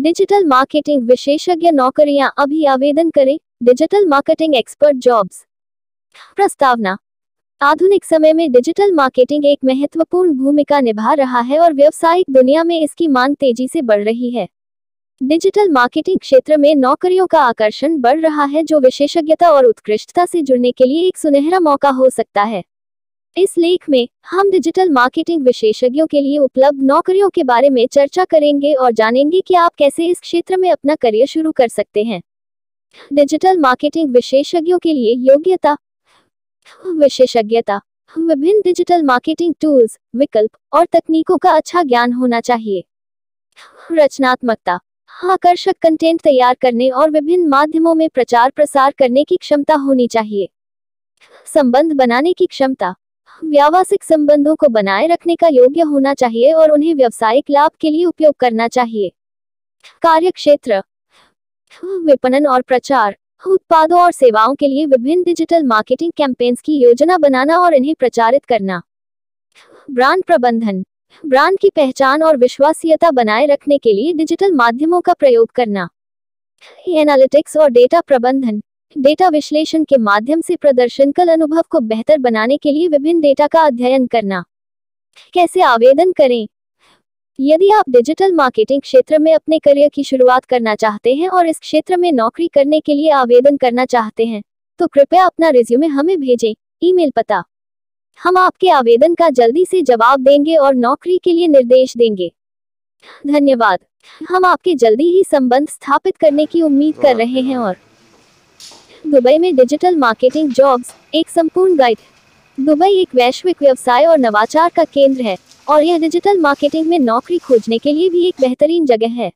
Digital marketing विशेषज्ञ नौकरियां अभी आवेदन करें। Digital marketing expert jobs. प्रस्तावना। आधुनिक समय में डिजिटल मार्केटिंग एक महत्वपूर्ण भूमिका निभा रहा है और व्यावसायिक दुनिया में इसकी मांग तेजी से बढ़ रही है। डिजिटल मार्केटिंग क्षेत्र में नौकरियों का आकर्षण बढ़ रहा है, जो विशेषज्ञता और उत्कृष्टता से जुड़ने के लिए एक सुनहरा मौका हो सकता है। इस लेख में हम डिजिटल मार्केटिंग विशेषज्ञों के लिए उपलब्ध नौकरियों के बारे में चर्चा करेंगे और जानेंगे कि आप कैसे इस क्षेत्र में अपना करियर शुरू कर सकते हैं। डिजिटल मार्केटिंग विशेषज्ञों के लिए योग्यता। विशेषज्ञता। विभिन्न डिजिटल मार्केटिंग टूल्स, विकल्प और तकनीकों का अच्छा ज्ञान होना चाहिए। रचनात्मकता। आकर्षक कंटेंट तैयार करने और विभिन्न माध्यमों में प्रचार प्रसार करने की क्षमता होनी चाहिए। संबंध बनाने की क्षमता। व्यावसायिक संबंधों को बनाए रखने का योग्य होना चाहिए और उन्हें व्यावसायिक लाभ के लिए उपयोग करना चाहिए। कार्यक्षेत्र। विपणन और प्रचार। उत्पादों और सेवाओं के लिए विभिन्न डिजिटल मार्केटिंग कैंपेन्स की योजना बनाना और इन्हें प्रचारित करना। ब्रांड प्रबंधन। ब्रांड की पहचान और विश्वसनीयता बनाए रखने के लिए डिजिटल माध्यमों का प्रयोग करना। एनालिटिक्स और डेटा प्रबंधन। डेटा विश्लेषण के माध्यम से प्रदर्शनकल अनुभव को बेहतर बनाने के लिए विभिन्न डेटा का अध्ययन करना। कैसे आवेदन करें? यदि आप डिजिटल मार्केटिंग क्षेत्र में अपने करियर की शुरुआत करना चाहते हैं और इस क्षेत्र में नौकरी करने के लिए आवेदन करना चाहते हैं, तो कृपया अपना रिज्यूमे हमें भेजें। ईमेल पता। हम आपके आवेदन का जल्दी से जवाब देंगे और नौकरी के लिए निर्देश देंगे। धन्यवाद। हम आपके जल्दी ही संबंध स्थापित करने की उम्मीद कर रहे हैं। और दुबई में डिजिटल मार्केटिंग जॉब्स, एक संपूर्ण गाइड। दुबई एक वैश्विक व्यवसाय और नवाचार का केंद्र है और यह डिजिटल मार्केटिंग में नौकरी खोजने के लिए भी एक बेहतरीन जगह है।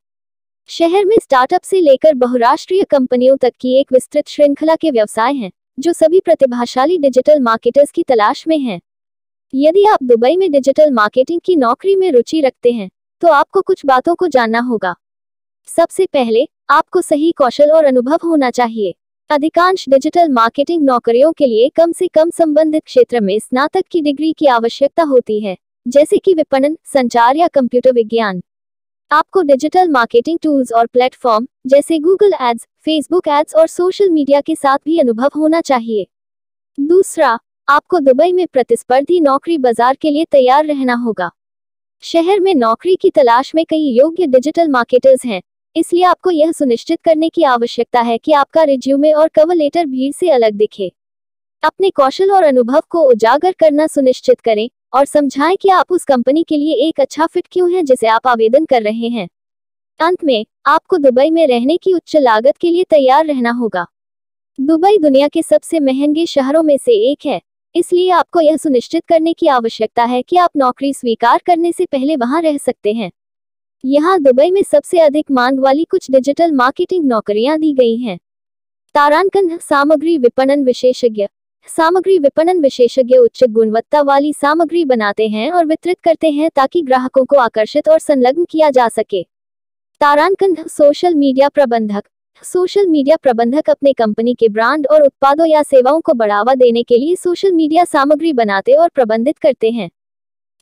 शहर में स्टार्टअप से लेकर बहुराष्ट्रीय कंपनियों तक की एक विस्तृत श्रृंखला के व्यवसाय हैं, जो सभी प्रतिभाशाली डिजिटल मार्केटर्स की तलाश में हैं। यदि आप दुबई में डिजिटल मार्केटिंग की नौकरी में रुचि रखते हैं, तो आपको कुछ बातों को जानना होगा। सबसे पहले, आपको सही कौशल और अनुभव होना चाहिए। अधिकांश डिजिटल मार्केटिंग नौकरियों के लिए कम से कम संबंधित क्षेत्र में स्नातक की डिग्री की आवश्यकता होती है, जैसे कि विपणन, संचार या कंप्यूटर विज्ञान। आपको डिजिटल मार्केटिंग टूल्स और प्लेटफॉर्म जैसे गूगल एड्स, फेसबुक एड्स और सोशल मीडिया के साथ भी अनुभव होना चाहिए। दूसरा, आपको दुबई में प्रतिस्पर्धी नौकरी बाजार के लिए तैयार रहना होगा। शहर में नौकरी की तलाश में कई योग्य डिजिटल मार्केटर्स हैं, इसलिए आपको यह सुनिश्चित करने की आवश्यकता है कि आपका रिज्यूमे और कवर लेटर भीड़ से अलग दिखे। अपने कौशल और अनुभव को उजागर करना सुनिश्चित करें और समझाएं कि आप उस कंपनी के लिए एक अच्छा फिट क्यों है जिसे आप आवेदन कर रहे हैं। अंत में, आपको दुबई में रहने की उच्च लागत के लिए तैयार रहना होगा। दुबई दुनिया के सबसे महंगे शहरों में से एक है, इसलिए आपको यह सुनिश्चित करने की आवश्यकता है कि आप नौकरी स्वीकार करने से पहले वहां रह सकते हैं। यहाँ दुबई में सबसे अधिक मांग वाली कुछ डिजिटल मार्केटिंग नौकरियां दी गई हैं। तारांकन। सामग्री विपणन विशेषज्ञ। सामग्री विपणन विशेषज्ञ उच्च गुणवत्ता वाली सामग्री बनाते हैं और वितरित करते हैं ताकि ग्राहकों को आकर्षित और संलग्न किया जा सके। तारांकन। सोशल मीडिया प्रबंधक। सोशल मीडिया प्रबंधक अपने कंपनी के ब्रांड और उत्पादों या सेवाओं को बढ़ावा देने के लिए सोशल मीडिया सामग्री बनाते और प्रबंधित करते हैं।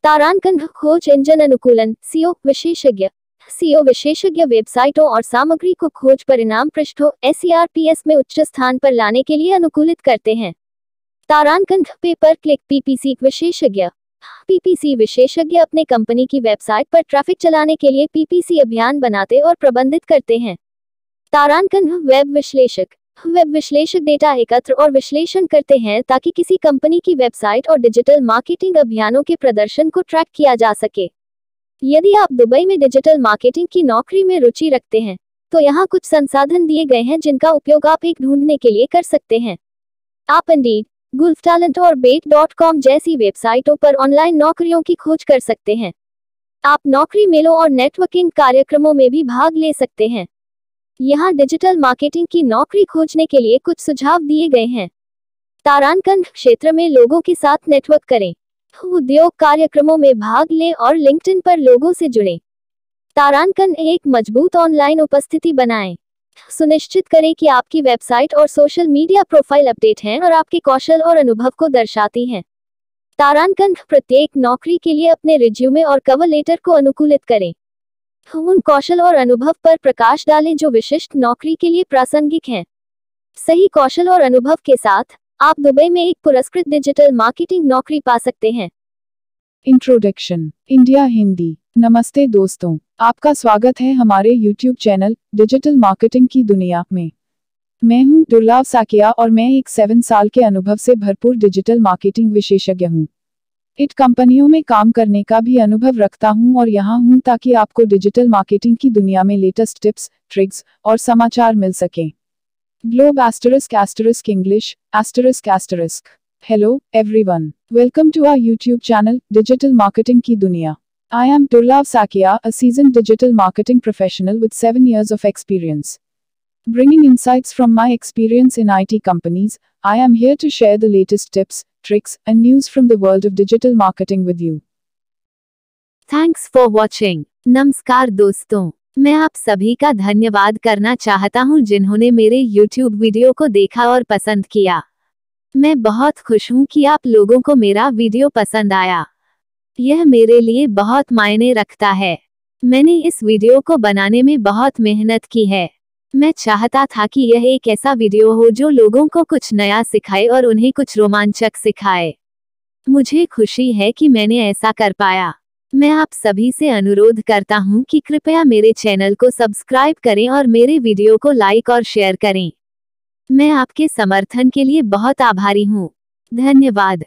तारांकन। खोज इंजन अनुकूलन। सीओ विशेषज्ञ। सीओ विशेषज्ञ वेबसाइटों और सामग्री को खोज परिणाम पृष्ठों SERPs में उच्च स्थान पर लाने के लिए अनुकूलित करते हैं। तारांकन। पे पर क्लिक PPC विशेषज्ञ। PPC विशेषज्ञ अपने कंपनी की वेबसाइट पर ट्रैफिक चलाने के लिए PPC अभियान बनाते और प्रबंधित करते हैं। तारांकन। वेब विश्लेषक। वेब विश्लेषक डेटा एकत्र और विश्लेषण करते हैं ताकि किसी कंपनी की वेबसाइट और डिजिटल मार्केटिंग अभियानों के प्रदर्शन को ट्रैक किया जा सके। यदि आप दुबई में डिजिटल मार्केटिंग की नौकरी में रुचि रखते हैं, तो यहाँ कुछ संसाधन दिए गए हैं जिनका उपयोग आप एक ढूंढने के लिए कर सकते हैं। आप इंडीड, गुल्फ टैलेंट और बेट.com जैसी वेबसाइटों पर ऑनलाइन नौकरियों की खोज कर सकते हैं। आप नौकरी मेलों और नेटवर्किंग कार्यक्रमों में भी भाग ले सकते हैं। यहाँ डिजिटल मार्केटिंग की नौकरी खोजने के लिए कुछ सुझाव दिए गए हैं। तारांकन क्षेत्र में लोगों के साथ नेटवर्क करें। उद्योग कार्यक्रमों में भाग लें और लिंक्डइन पर लोगों से जुड़ें। तारांकन। एक मजबूत ऑनलाइन उपस्थिति बनाएं। सुनिश्चित करें कि आपकी वेबसाइट और सोशल मीडिया प्रोफाइल अपडेट हैं और आपके कौशल और अनुभव को दर्शाती हैं। तारांकन। प्रत्येक नौकरी के लिए अपने रिज्यूमे और कवर लेटर को अनुकूलित करें। उन कौशल और अनुभव पर प्रकाश डालें जो विशिष्ट नौकरी के लिए प्रासंगिक हैं। सही कौशल और अनुभव के साथ आप दुबई में एक पुरस्कृत डिजिटल मार्केटिंग नौकरी पा सकते हैं। Introduction India Hindi. नमस्ते दोस्तों, आपका स्वागत है हमारे YouTube चैनल डिजिटल मार्केटिंग की दुनिया में। मैं हूं दुर्लभ साकिया और मैं एक 7 साल के अनुभव से भरपूर डिजिटल मार्केटिंग विशेषज्ञ हूं। इट कंपनियों में काम करने का भी अनुभव रखता हूं और यहां हूं ताकि आपको डिजिटल मार्केटिंग की दुनिया में लेटेस्ट टिप्स, ट्रिक्स और समाचार मिल सकें। Globe *** English ***. Hello, everyone. Welcome to our YouTube channel, Digital Marketing Ki Duniya. I am Durlab Sakia, a seasoned digital marketing professional with 7 years of experience. Bringing insights from my experience in IT companies, I am here to share the latest tips, tricks, and news from the world of digital marketing with you. Thanks for watching. नमस्कार दोस्तों, मैं आप सभी का धन्यवाद करना चाहता हूं जिन्होंने मेरे YouTube वीडियो को देखा और पसंद किया। मैं बहुत खुश हूं कि आप लोगों को मेरा वीडियो पसंद आया। यह मेरे लिए बहुत मायने रखता है। मैंने इस वीडियो को बनाने में बहुत मेहनत की है। मैं चाहता था कि यह एक ऐसा वीडियो हो जो लोगों को कुछ नया सिखाए और उन्हें कुछ रोमांचक सिखाए। मुझे खुशी है कि मैंने ऐसा कर पाया। मैं आप सभी से अनुरोध करता हूं कि कृपया मेरे चैनल को सब्सक्राइब करें और मेरे वीडियो को लाइक और शेयर करें। मैं आपके समर्थन के लिए बहुत आभारी हूं। धन्यवाद।